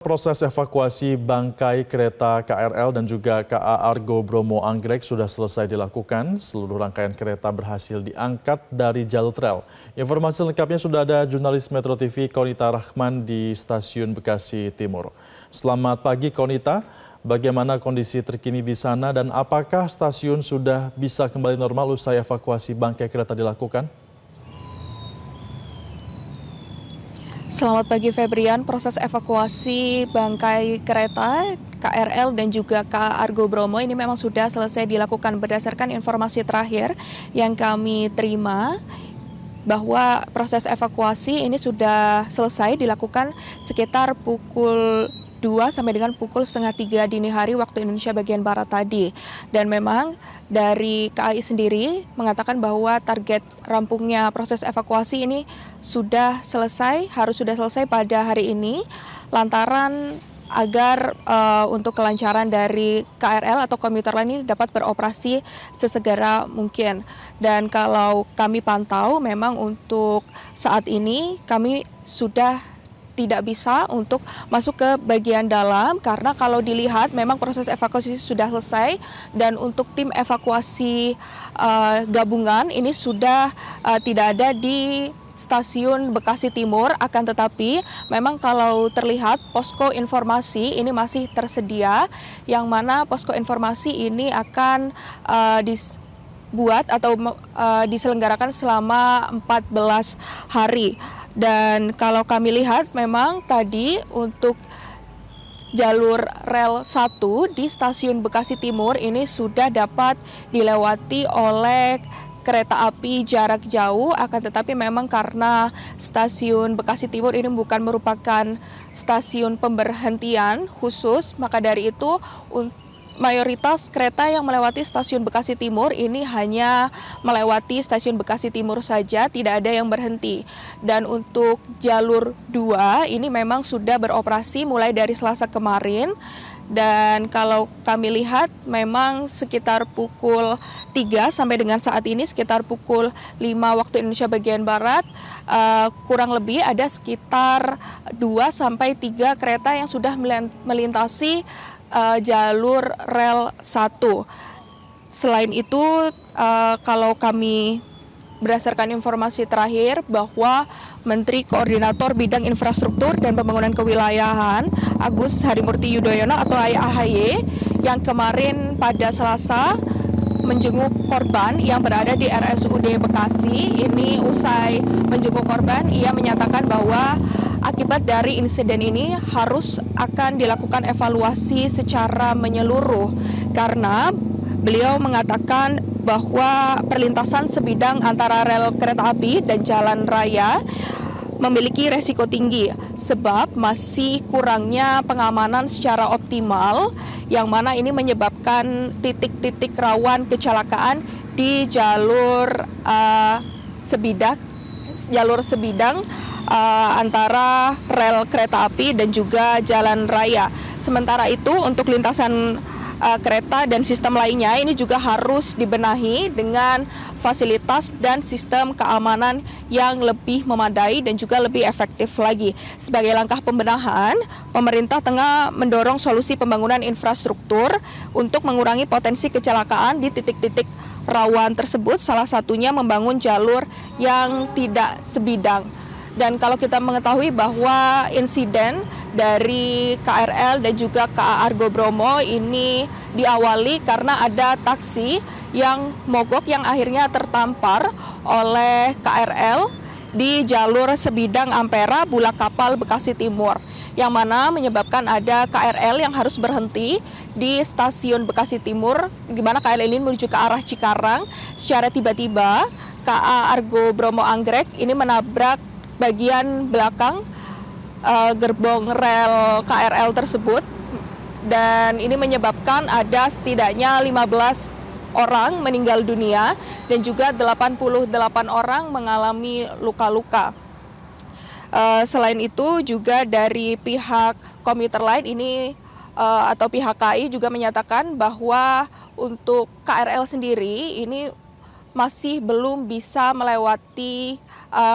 Proses evakuasi bangkai kereta KRL dan juga KA Argo Bromo Anggrek sudah selesai dilakukan. Seluruh rangkaian kereta berhasil diangkat dari jalur rel. Informasi lengkapnya sudah ada jurnalis Metro TV Konita Rahman di Stasiun Bekasi Timur. Selamat pagi Konita, bagaimana kondisi terkini di sana dan apakah stasiun sudah bisa kembali normal usai evakuasi bangkai kereta dilakukan? Selamat pagi Febrian, proses evakuasi bangkai kereta KRL dan juga KA Argo Bromo ini memang sudah selesai dilakukan berdasarkan informasi terakhir yang kami terima bahwa proses evakuasi ini sudah selesai dilakukan sekitar pukul 2 sampai dengan pukul setengah 3 dini hari waktu Indonesia bagian Barat tadi. Dan memang dari KAI sendiri mengatakan bahwa target rampungnya proses evakuasi ini sudah selesai, harus sudah selesai pada hari ini, lantaran agar untuk kelancaran dari KRL atau komuter lain ini dapat beroperasi sesegera mungkin. Dan kalau kami pantau memang untuk saat ini kami sudah tidak bisa untuk masuk ke bagian dalam karena kalau dilihat memang proses evakuasi sudah selesai dan untuk tim evakuasi gabungan ini sudah tidak ada di Stasiun Bekasi Timur, akan tetapi memang kalau terlihat posko informasi ini masih tersedia yang mana posko informasi ini akan dibuat atau diselenggarakan selama 14 hari. Dan kalau kami lihat memang tadi untuk jalur rel 1 di Stasiun Bekasi Timur ini sudah dapat dilewati oleh kereta api jarak jauh, akan tetapi memang karena Stasiun Bekasi Timur ini bukan merupakan stasiun pemberhentian khusus, maka dari itu mayoritas kereta yang melewati Stasiun Bekasi Timur ini hanya melewati Stasiun Bekasi Timur saja, tidak ada yang berhenti. Dan untuk jalur 2 ini memang sudah beroperasi mulai dari Selasa kemarin. Dan kalau kami lihat memang sekitar pukul 3 sampai dengan saat ini sekitar pukul 5 waktu Indonesia bagian Barat, kurang lebih ada sekitar 2 sampai 3 kereta yang sudah melintasi jalur rel 1. Selain itu, kalau kami berdasarkan informasi terakhir bahwa Menteri Koordinator Bidang Infrastruktur dan Pembangunan Kewilayahan Agus Harimurti Yudhoyono atau AHY yang kemarin pada Selasa menjenguk korban yang berada di RSUD Bekasi. Ini usai menjenguk korban, ia menyatakan bahwa akibat dari insiden ini harus akan dilakukan evaluasi secara menyeluruh karena beliau mengatakan bahwa perlintasan sebidang antara rel kereta api dan jalan raya memiliki resiko tinggi sebab masih kurangnya pengamanan secara optimal yang mana ini menyebabkan titik-titik rawan kecelakaan di jalur sebidang antara rel kereta api dan juga jalan raya. Sementara itu untuk lintasan kereta dan sistem lainnya ini juga harus dibenahi dengan fasilitas dan sistem keamanan yang lebih memadai dan juga lebih efektif lagi. Sebagai langkah pembenahan, pemerintah tengah mendorong solusi pembangunan infrastruktur untuk mengurangi potensi kecelakaan di titik-titik rawan tersebut, salah satunya membangun jalur yang tidak sebidang. Dan kalau kita mengetahui bahwa insiden dari KRL dan juga KA Argo Bromo ini diawali karena ada taksi yang mogok yang akhirnya tertampar oleh KRL di jalur sebidang Ampera Bulak Kapal Bekasi Timur, yang mana menyebabkan ada KRL yang harus berhenti di Stasiun Bekasi Timur, di mana KRL ini menuju ke arah Cikarang. Secara tiba-tiba KA Argo Bromo Anggrek ini menabrak bagian belakang gerbong rel KRL tersebut, dan ini menyebabkan ada setidaknya 15 orang meninggal dunia dan juga 88 orang mengalami luka-luka. Selain itu juga dari pihak komuter lain ini atau pihak KAI juga menyatakan bahwa untuk KRL sendiri ini masih belum bisa melewati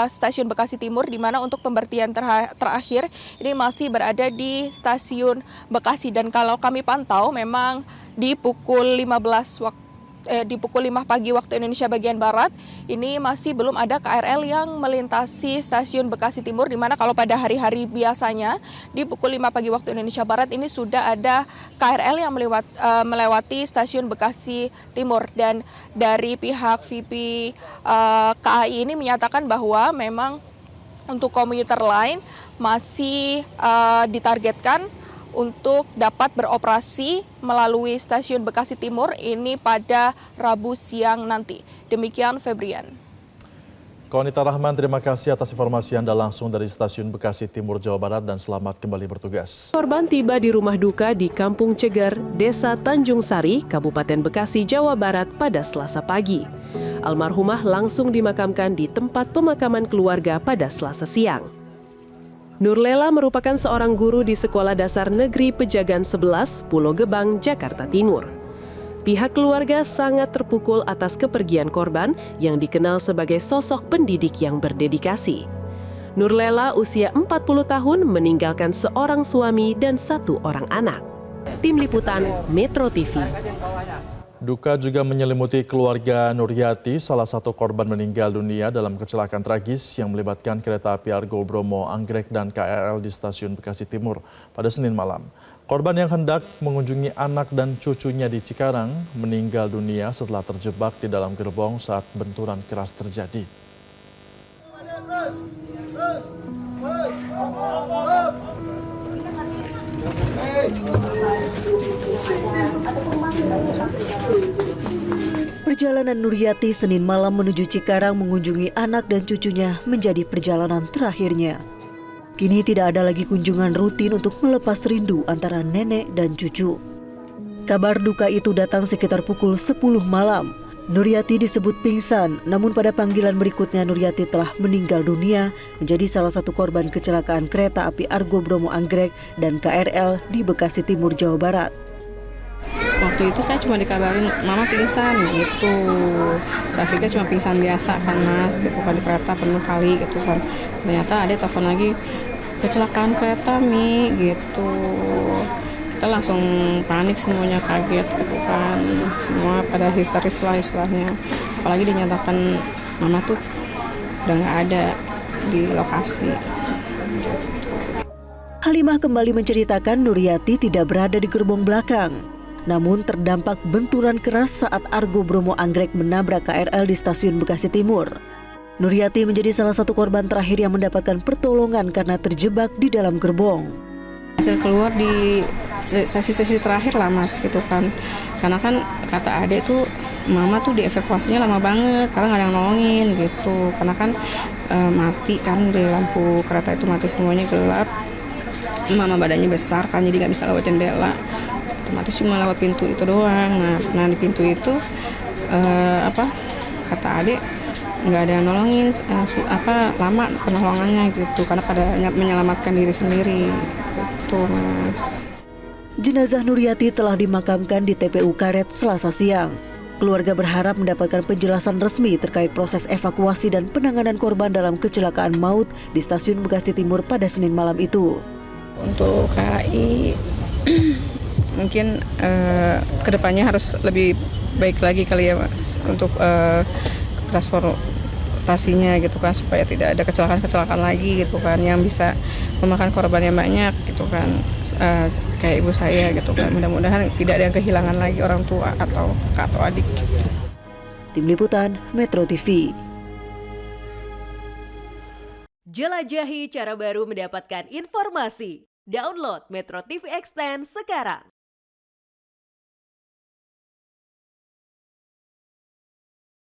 stasiun Bekasi Timur, di mana untuk pemberhentian terakhir ini masih berada di stasiun Bekasi. Dan kalau kami pantau memang di pukul 5 pagi waktu Indonesia bagian Barat, ini masih belum ada KRL yang melintasi stasiun Bekasi Timur, di mana kalau pada hari-hari biasanya di pukul 5 pagi waktu Indonesia Barat ini sudah ada KRL yang melewati stasiun Bekasi Timur. Dan dari pihak VP KAI ini menyatakan bahwa memang untuk komuter lain masih ditargetkan untuk dapat beroperasi melalui stasiun Bekasi Timur ini pada Rabu siang nanti. Demikian Febrian. Konita Rahman, terima kasih atas informasi Anda langsung dari stasiun Bekasi Timur, Jawa Barat, dan selamat kembali bertugas. Korban tiba di rumah duka di Kampung Ceger, Desa Tanjung Sari, Kabupaten Bekasi, Jawa Barat pada Selasa pagi. Almarhumah langsung dimakamkan di tempat pemakaman keluarga pada Selasa siang. Nurlela merupakan seorang guru di Sekolah Dasar Negeri Pejagan 11, Pulau Gebang, Jakarta Timur. Pihak keluarga sangat terpukul atas kepergian korban yang dikenal sebagai sosok pendidik yang berdedikasi. Nurlela usia 40 tahun meninggalkan seorang suami dan 1 orang anak. Tim Liputan Metro TV. Duka juga menyelimuti keluarga Nuryati, salah satu korban meninggal dunia dalam kecelakaan tragis yang melibatkan kereta api Argo Bromo Anggrek dan KRL di stasiun Bekasi Timur pada Senin malam. Korban yang hendak mengunjungi anak dan cucunya di Cikarang meninggal dunia setelah terjebak di dalam gerbong saat benturan keras terjadi. Perjalanan Nuryati Senin malam menuju Cikarang mengunjungi anak dan cucunya menjadi perjalanan terakhirnya. Kini tidak ada lagi kunjungan rutin untuk melepas rindu antara nenek dan cucu. Kabar duka itu datang sekitar pukul 10 malam. Nuryati disebut pingsan, namun pada panggilan berikutnya Nuryati telah meninggal dunia menjadi salah satu korban kecelakaan kereta api Argo Bromo Anggrek dan KRL di Bekasi Timur, Jawa Barat. Waktu itu saya cuma dikabarin mama pingsan gitu. Saya pikir cuma pingsan biasa kan mas, gitu kan, di kereta penuh kali gitu kan. Ternyata ada telepon lagi, kecelakaan kereta Mi gitu. Kita langsung panik semuanya, kaget gitu kan. Semua pada histeris lah istilahnya. Apalagi dinyatakan mama tuh udah nggak ada di lokasi. Halimah kembali menceritakan Nuryati tidak berada di gerbong belakang, namun terdampak benturan keras saat Argo Bromo Anggrek menabrak KRL di stasiun Bekasi Timur. Nuryati menjadi salah satu korban terakhir yang mendapatkan pertolongan karena terjebak di dalam gerbong. Hasil keluar di sesi-sesi terakhir lah mas gitu kan. Karena kan kata adek tuh mama tuh dievakuasinya lama banget karena nggak ada yang nolongin gitu. Karena kan mati kan, di lampu kereta itu mati semuanya, gelap. Mama badannya besar kan, jadi nggak bisa lewat jendela. Otomatis cuma lewat pintu itu doang. Nah di pintu itu kata adek nggak ada yang nolongin, lama penolongannya gitu karena pada menyelamatkan diri sendiri gitu mas. Jenazah Nuryati telah dimakamkan di TPU Karet Selasa siang. Keluarga berharap mendapatkan penjelasan resmi terkait proses evakuasi dan penanganan korban dalam kecelakaan maut di stasiun Bekasi Timur pada Senin malam itu. Untuk KAI mungkin kedepannya harus lebih baik lagi kali ya mas untuk transportasinya gitu kan, supaya tidak ada kecelakaan lagi gitu kan yang bisa memakan korban yang banyak gitu kan, kayak ibu saya gitu kan. Mudah-mudahan tidak ada yang kehilangan lagi orang tua atau kakak atau adik gitu. Tim Liputan Metro TV. Jelajahi cara baru mendapatkan informasi. Download Metro TV Extend sekarang.